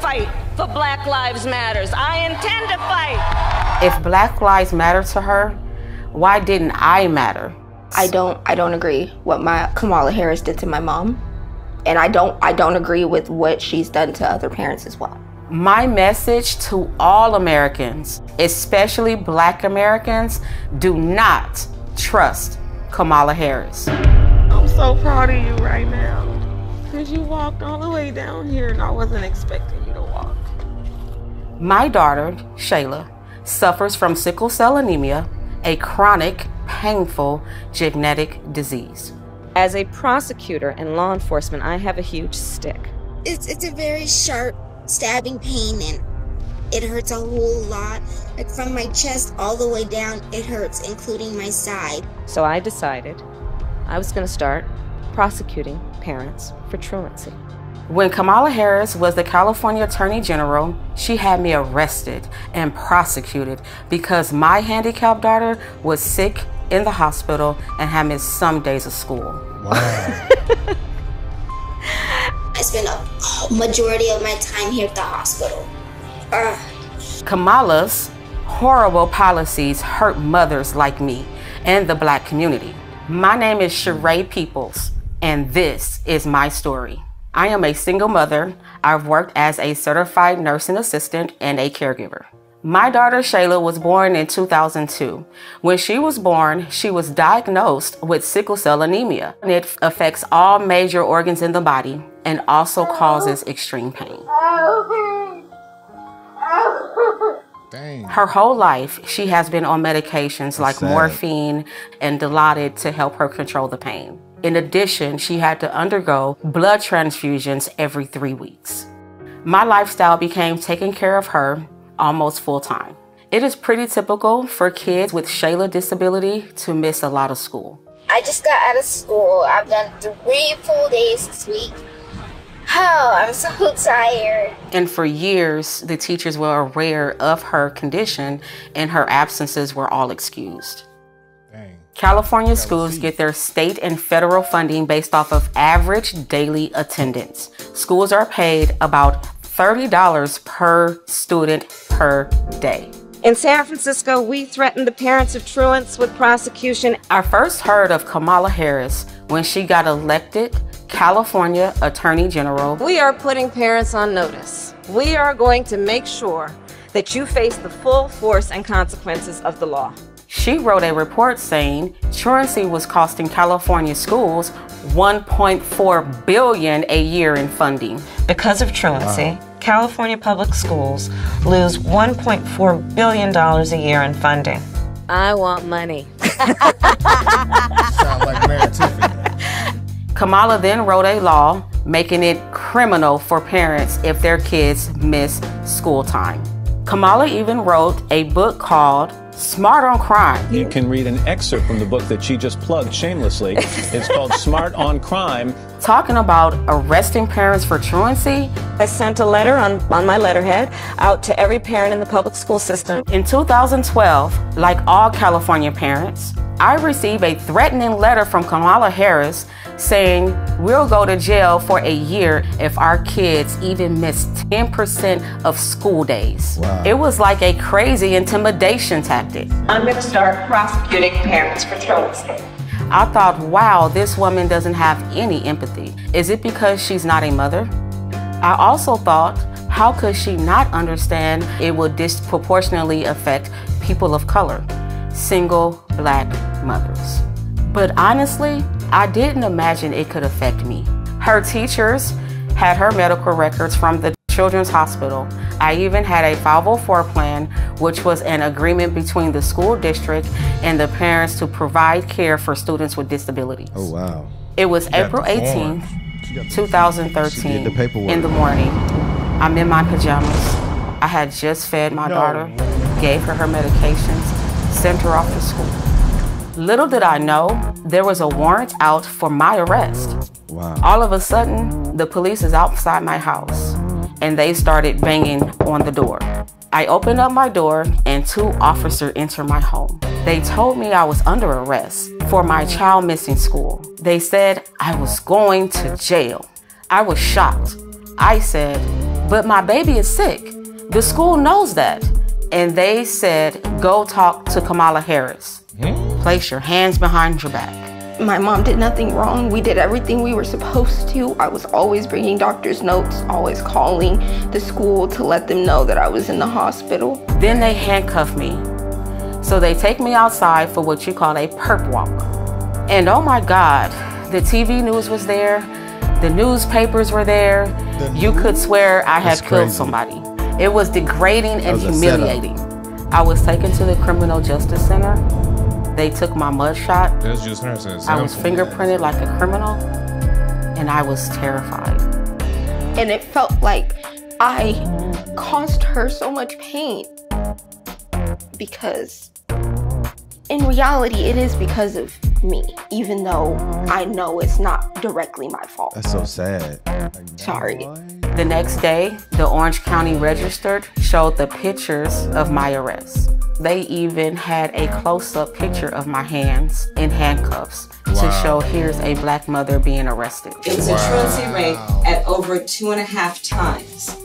fight for Black Lives Matters. I intend to fight. If Black Lives matter to her, why didn't I matter? I don't agree what Kamala Harris did to my mom. And I don't agree with what she's done to other parents as well. My message to all Americans, especially Black Americans, do not trust Kamala Harris. I'm so proud of you right now, because you walked all the way down here and I wasn't expecting you to walk. My daughter, Shayla, suffers from sickle cell anemia, a chronic, painful genetic disease. As a prosecutor and law enforcement, I have a huge stick. It's a very sharp stabbing pain, and it hurts a whole lot. Like from my chest all the way down, it hurts, including my side. So I decided I was going to start prosecuting parents for truancy. When Kamala Harris was the California Attorney General, she had me arrested and prosecuted because my handicapped daughter was sick in the hospital and had missed some days of school. Wow. I spent a majority of my time here at the hospital. Kamala's horrible policies hurt mothers like me and the Black community. My name is Sheree Peoples, and this is my story. I am a single mother. I've worked as a certified nursing assistant and a caregiver. My daughter Shayla was born in 2002. When she was born, she was diagnosed with sickle cell anemia. It affects all major organs in the body and also causes extreme pain. Dang. Her whole life, she has been on medications like morphine and Dilaudid to help her control the pain. In addition, she had to undergo blood transfusions every 3 weeks. My lifestyle became taking care of her almost full time. It is pretty typical for kids with Shayla disability to miss a lot of school. I just got out of school. I've done 3 full days this week. Oh, I'm so tired. And for years, the teachers were aware of her condition and her absences were all excused. Dang. California schools get their state and federal funding based off of average daily attendance. Schools are paid about $30 per student per day. In San Francisco, we threatened the parents of truants with prosecution. I first heard of Kamala Harris when she got elected California Attorney General. We are putting parents on notice. We are going to make sure that you face the full force and consequences of the law. She wrote a report saying truancy was costing California schools $1.4 billion a year in funding. Because of truancy, California public schools lose $1.4 billion a year in funding. I want money. Sound like Mary Tiffany. Kamala then wrote a law making it criminal for parents if their kids miss school time. Kamala even wrote a book called Smart on Crime. You can read an excerpt from the book that she just plugged shamelessly. It's called Smart on Crime. Talking about arresting parents for truancy. I sent a letter on my letterhead out to every parent in the public school system. In 2012, like all California parents, I received a threatening letter from Kamala Harris saying we'll go to jail for a year if our kids even miss 10% of school days. Wow. It was like a crazy intimidation tactic. I'm going to start prosecuting parents for truancy. I thought, wow, this woman doesn't have any empathy. Is it because she's not a mother? I also thought, how could she not understand it would disproportionately affect people of color, single Black mothers? But honestly, I didn't imagine it could affect me. Her teachers had her medical records from the Children's Hospital. I even had a 504 plan, which was an agreement between the school district and the parents to provide care for students with disabilities. Oh, wow. It was April 18th, 2013, in the morning. I'm in my pajamas. I had just fed my daughter, gave her medications, sent her off to school. Little did I know, there was a warrant out for my arrest. Wow. All of a sudden, the police is outside my house and they started banging on the door. I opened up my door and 2 officers entered my home. They told me I was under arrest for my child missing school. They said I was going to jail. I was shocked. I said, but my baby is sick. The school knows that. And they said, go talk to Kamala Harris. Place your hands behind your back. My mom did nothing wrong. We did everything we were supposed to. I was always bringing doctor's notes, always calling the school to let them know that I was in the hospital. Then they handcuff me. So they take me outside for what you call a perp walk. And oh my God, the TV news was there. The newspapers were there. You could swear I had killed somebody. It was degrading and humiliating. I was taken to the Criminal Justice Center. They took my mugshot. I was fingerprinted like a criminal, and I was terrified. And it felt like I caused her so much pain, because in reality, it is because of me, even though I know it's not directly my fault. That's so sad. Sorry. The next day, the Orange County Register showed the pictures of my arrest. They even had a close-up picture of my hands in handcuffs to show here's a black mother being arrested. It was a truancy rate at over 2.5 times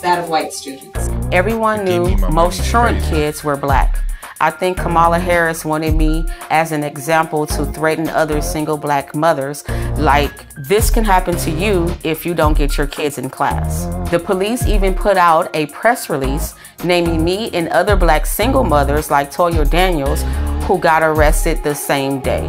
that of white students. Everyone knew most truant kids were black. I think Kamala Harris wanted me as an example to threaten other single black mothers, like, this can happen to you if you don't get your kids in class. The police even put out a press release naming me and other black single mothers like Toya Daniels, who got arrested the same day.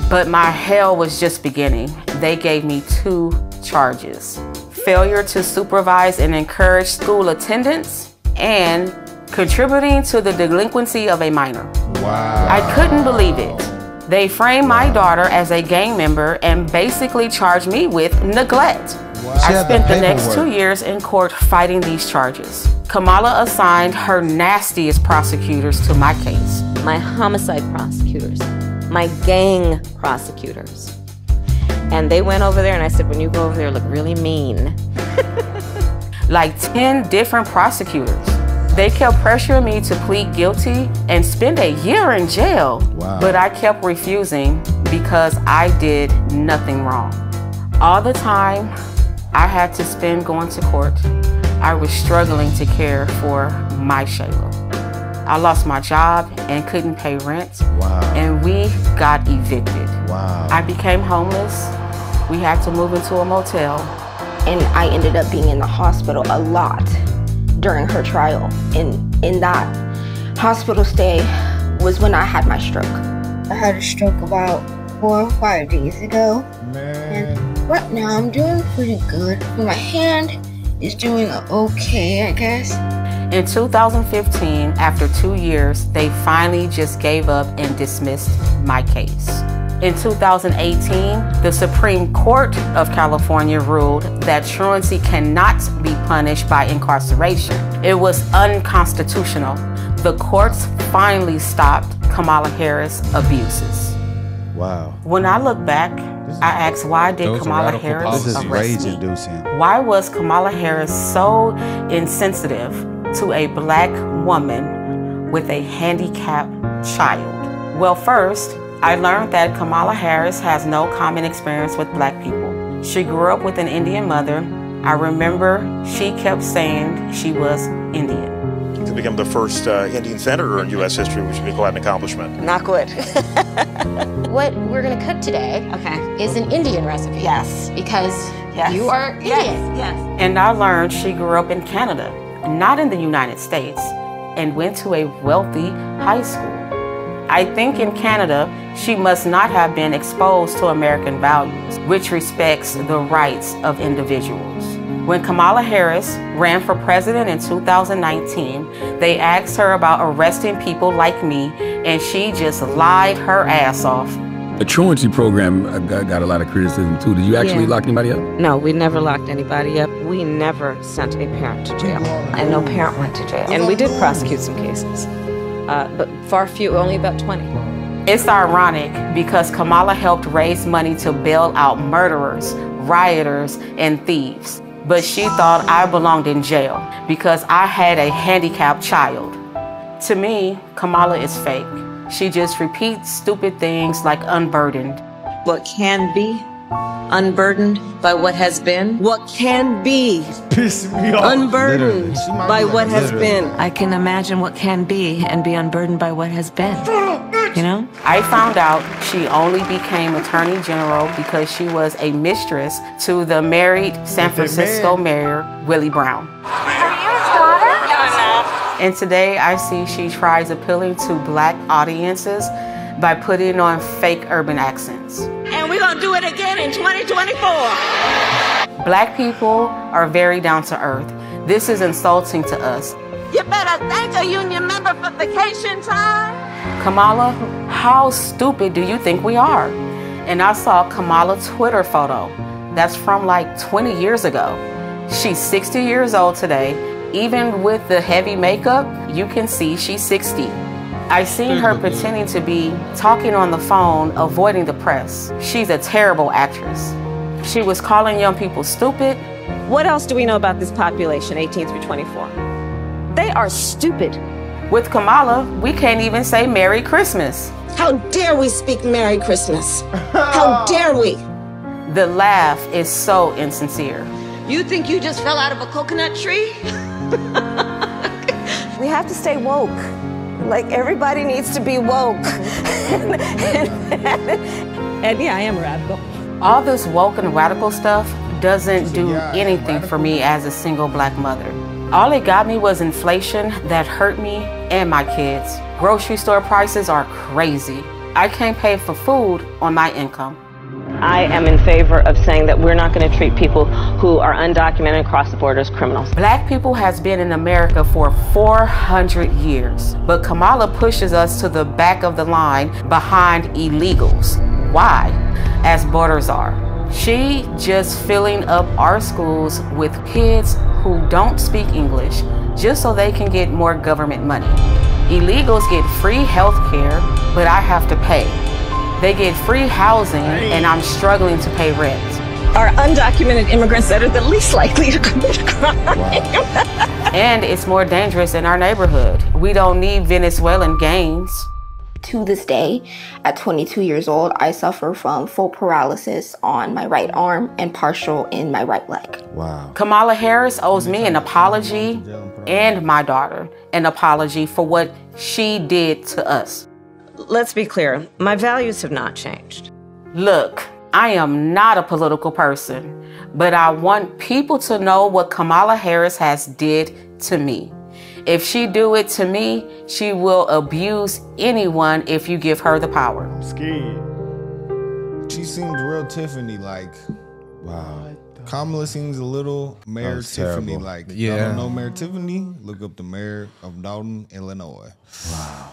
But my hell was just beginning. They gave me 2 charges: failure to supervise and encourage school attendance, and contributing to the delinquency of a minor. Wow. I couldn't believe it. They framed my daughter as a gang member and basically charged me with neglect. Wow. I spent the next 2 years in court fighting these charges. Kamala assigned her nastiest prosecutors to my case. My homicide prosecutors, my gang prosecutors. And they went over there and I said, when you go over there, look really mean. Like 10 different prosecutors. They kept pressuring me to plead guilty and spend a year in jail. Wow. But I kept refusing because I did nothing wrong. All the time I had to spend going to court, I was struggling to care for my Shayla. I lost my job and couldn't pay rent. Wow. And we got evicted. Wow. I became homeless. We had to move into a motel. And I ended up being in the hospital a lot during her trial. And in that hospital stay was when I had my stroke. I had a stroke about 4 or 5 days ago. Man. And right now I'm doing pretty good. My hand is doing okay, I guess. In 2015, after 2 years, they finally just gave up and dismissed my case. In 2018, the Supreme Court of California ruled that truancy cannot be punished by incarceration. It was unconstitutional. The courts finally stopped Kamala Harris' abuses. Wow. When I look back, I ask, why did Kamala Harris This is arrest me? rage-inducing. Why was Kamala Harris so insensitive to a black woman with a handicapped child? Well, first, I learned that Kamala Harris has no common experience with black people. She grew up with an Indian mother. I remember she kept saying she was Indian. To become the first Indian senator in U.S. history, which would be quite an accomplishment. Not good. What we're gonna cook today is an Indian recipe. Yes. Because you are Indian. Yes. And I learned she grew up in Canada, not in the United States, and went to a wealthy high school. I think in Canada, she must not have been exposed to American values, which respects the rights of individuals. When Kamala Harris ran for president in 2019, they asked her about arresting people like me, and she just lied her ass off. The truancy program got a lot of criticism too. Did you actually lock anybody up? No, we never locked anybody up. We never sent a parent to jail. And no parent went to jail. And we did prosecute some cases, but far few, only about 20. It's ironic because Kamala helped raise money to bail out murderers, rioters, and thieves. But she thought I belonged in jail because I had a handicapped child. To me, Kamala is fake. She just repeats stupid things like unburdened. What can be Unburdened by what has been, what can be. Pissing me off. Unburdened by what has literally. been. I can imagine what can be and be unburdened by what has been. You know? I found out she only became Attorney General because she was a mistress to the married San Francisco Mayor, Willie Brown. And today I see she tries appealing to black audiences by putting on fake urban accents. And we're gonna do it again in 2024. Black people are very down to earth. This is insulting to us. You better thank a union member for vacation time. Kamala, how stupid do you think we are? And I saw Kamala's Twitter photo. That's from like 20 years ago. She's 60 years old today. Even with the heavy makeup, you can see she's 60. I seen her pretending to be talking on the phone, avoiding the press. She's a terrible actress. She was calling young people stupid. What else do we know about this population, 18 through 24? They are stupid. With Kamala, we can't even say Merry Christmas. How dare we speak Merry Christmas? How dare we? The laugh is so insincere. You think you just fell out of a coconut tree? We have to stay woke. Like, everybody needs to be woke. And yeah, I am radical. All this woke and radical stuff doesn't do anything for me as a single black mother. All it got me was inflation that hurt me and my kids. Grocery store prices are crazy. I can't pay for food on my income. I am in favor of saying that we're not going to treat people who are undocumented across the border as criminals. Black people has been in America for 400 years, but Kamala pushes us to the back of the line behind illegals. Why? As borders are. She just filling up our schools with kids who don't speak English just so they can get more government money. Illegals get free health care, but I have to pay. They get free housing, and I'm struggling to pay rent. Are undocumented immigrants that are the least likely to commit a crime. Wow. And it's more dangerous in our neighborhood. We don't need Venezuelan gangs. To this day, at 22 years old, I suffer from full paralysis on my right arm and partial in my right leg. Wow. Kamala Harris owes me an apology and my daughter an apology for what she did to us. Let's be clear, my values have not changed. Look, I am not a political person, but I want people to know what Kamala Harris has did to me. If she do it to me, she will abuse anyone if you give her the power. I'm scared. She seems real Tiffany like. Wow. Kamala seems a little Mayor Tiffany like. Yeah. I don't know Mayor Tiffany. Look up the mayor of Dalton, Illinois. Wow.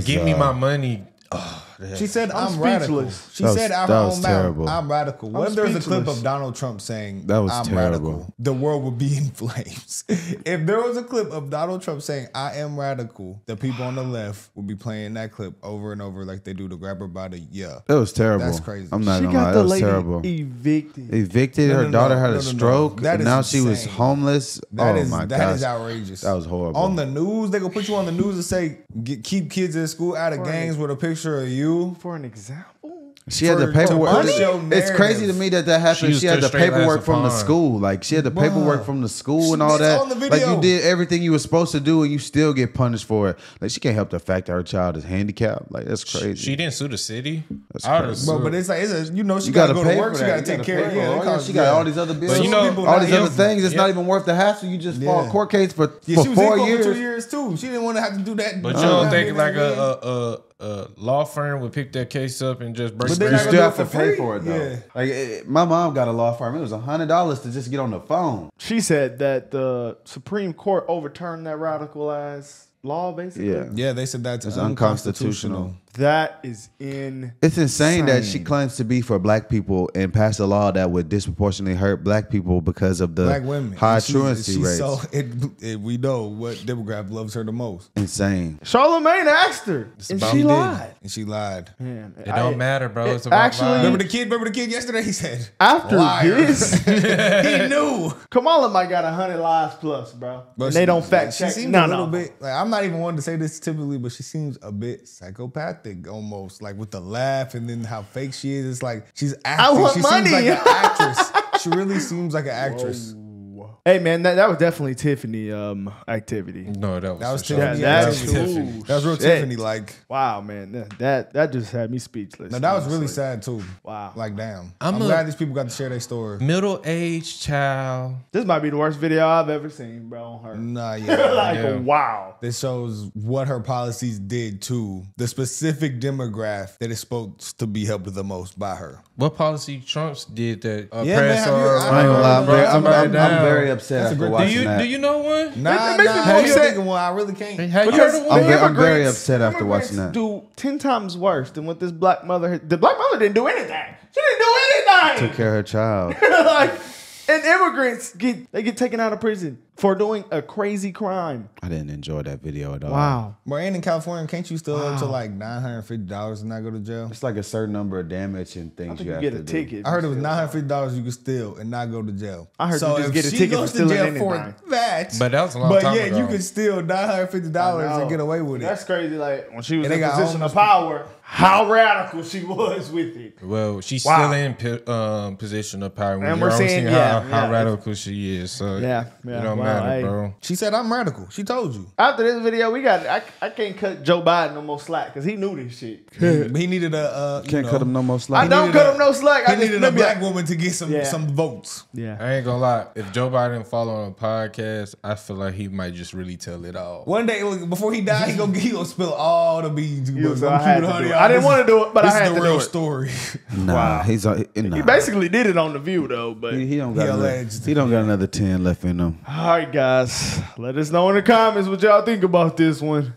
Give me my money. Oh, she said, I'm radical. She said out her own mouth, I'm radical. What if there's a clip speechless. of Donald Trump saying, That was I'm terrible. radical? The world would be in flames. If there was a clip of Donald Trump saying, I am radical, the people on the left would be playing that clip over and over like they do to grab her by the, That was terrible. That's crazy. I'm not She gonna got lie, the that was lady terrible. evicted. Evicted, her daughter had a stroke, That and is now she was insane. homeless. That oh is, my that gosh. is outrageous. That was horrible. On the news, they gonna put you on the news and say, keep kids in school out of gangs with a picture of you. For an example? She had the to paperwork. push your It's crazy to narrative. me that happened. She had the paperwork from the school. Like, she had the paperwork from the school and all It's that. on the Like, video. you did everything you were supposed to do and you still get punished for it. Like, she can't help the fact that her child is handicapped. Like, that's crazy. She didn't sue the city. That's I would've crazy. sued. But it's like, she You gotta gotta go pay to work. for She that. gotta You take gotta care of pay for it. it. She got all these other bills. But you know, all these other things. It's not even worth the hassle. You just fought a court case for She was 4 in court years. for 2 years too. She didn't want to have to do that. But you don't think like a law firm would pick that case up and just break But they it You not down? still gonna have do to it for pay free. for it though. Yeah. Like my mom got a law firm. It was $100 to just get on the phone. She said that the Supreme Court overturned that radicalized law, basically. Yeah, they said that's It's unconstitutional. That is insane. It's insane that she claims to be for black people and passed a law that would disproportionately hurt black people because of the Black women. high And she's truancy rates. So we know what demographic loves her the most. Insane. Charlamagne asked her, and About she did. lied. And she lied. Man, It don't matter, bro. It's about actually, Remember the kid yesterday? He said, after liars. this, He knew. Kamala might got 100 lies plus, bro. But And they don't fact She check seems none a little of them. bit. Like, I'm not even one to say this typically, but she seems a bit psychopathic. climactic almost, like with the laugh and then how fake she is. It's like she's acting. I want she money. seems like an actress. She really seems like an actress. Hey man, that was definitely Tiffany activity. No, that was Tiffany. That was real Tiffany. Like, wow, man, that just had me speechless. No, that was really sad too. Wow. Like, damn. I'm glad these people got to share their story. Middle-aged child. This might be the worst video I've ever seen, bro. On her. Nah, yeah. Wow. This shows what her policies did to the specific demographic that is supposed to be helped the most by her. What policy Trump's did that? Yeah, man, I ain't gonna lie, I'm very upset after watching that. Do you know one? Nah, it makes me more you upset. thinking one? I really can't. Have you heard of one? I'm very upset after watching that. Do 10 times worse than what this black mother. The black mother didn't do anything. She didn't do anything. Took care of her child. Like, and immigrants get taken out of prison for doing a crazy crime. I didn't enjoy that video at all. Wow. But in California, can't you still up to like $950 and not go to jail? It's like a certain number of damage and things you have get to a do. ticket. I heard it was $950 you could steal and not go to jail. I heard so you just if get a she ticket goes for to stealing jail anything. for that. But that was a long time ago. you could steal $950 and get away with it. That's crazy. Like when she was And in they got position homeless of power, how radical she was with it. Well, she's Wow. still in position of power. And We're we're seeing how radical she is. So Yeah, it don't well, matter, hey. bro. She said, I'm radical. She told you. After this video, I can't cut Joe Biden no more slack because he knew this shit. He needed a Can't cut him no more slack. I don't cut him no slack. He needed a black woman to get some votes. Yeah. I ain't gonna lie. If Joe Biden fall on a podcast, I feel like he might just really tell it all. One day before he died, he gonna spill all the beans. I didn't want to do it, but I had to do it. This is the real story. Nah, Wow. Nah. He basically did it on The View though, but He don't got another 10 left in him. all right, guys, let us know in the comments what y'all think about this one.